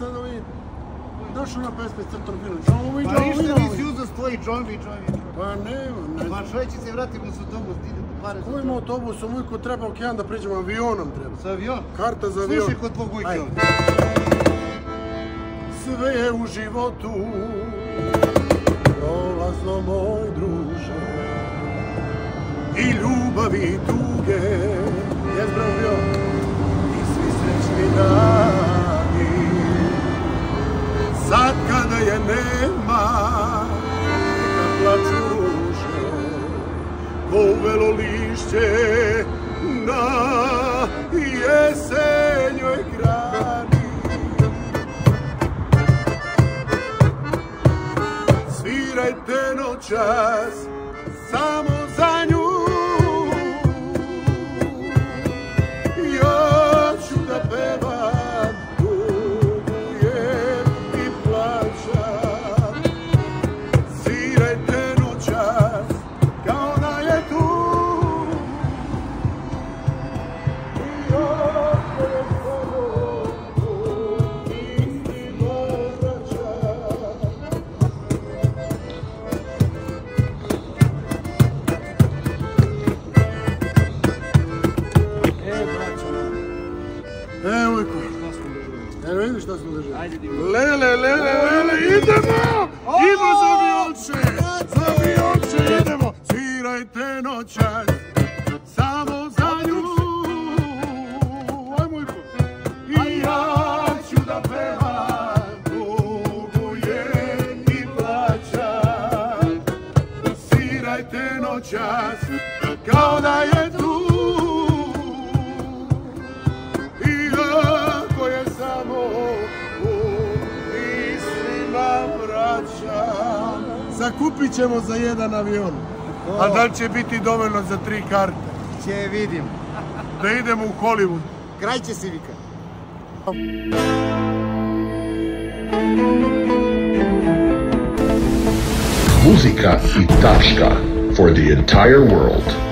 sad ovi... Došao na pesme s crtom film. Jovi, Pa ništa nisi uzao stoji Jovi. Pa nema, ne znam. Pa čovječe se vratimo s autobus, ide do pare. Ko ima autobusom, ujko treba okean da priđemo, avionom treba. Sa avion? Karta za avion. Slušaj kod tvog ujke ovdje. Sve je u životu prolazno, moj druže, i ljubavi i tuge, je zdravio, i svi srećni dani. Sad kada je nema, neka plaču ruže, ko uvelo lišće na jesenjoj grani. Svirajte noćas samo za nju, ja ću da pevam, tugujem i plaćam. Svirajte noćas kao da je tu, i ako je samo istima vraćam. Evo ujko. Evo vidiš šta smo držali. Lele, idemo! Idemo za avionče! Za avionče idemo! Svirajte noćas samo za nju. Ajmo ujko. I ja ću da pevam, tugujem i plaćam. Svirajte noćas kao da je tu. Zakupit ćemo za jedan avion. A da li će biti dovoljno za 3 karte? Će vidim. Da idemo u Hollywood. Kraj će si vika. Muzika i tačka for the entire world.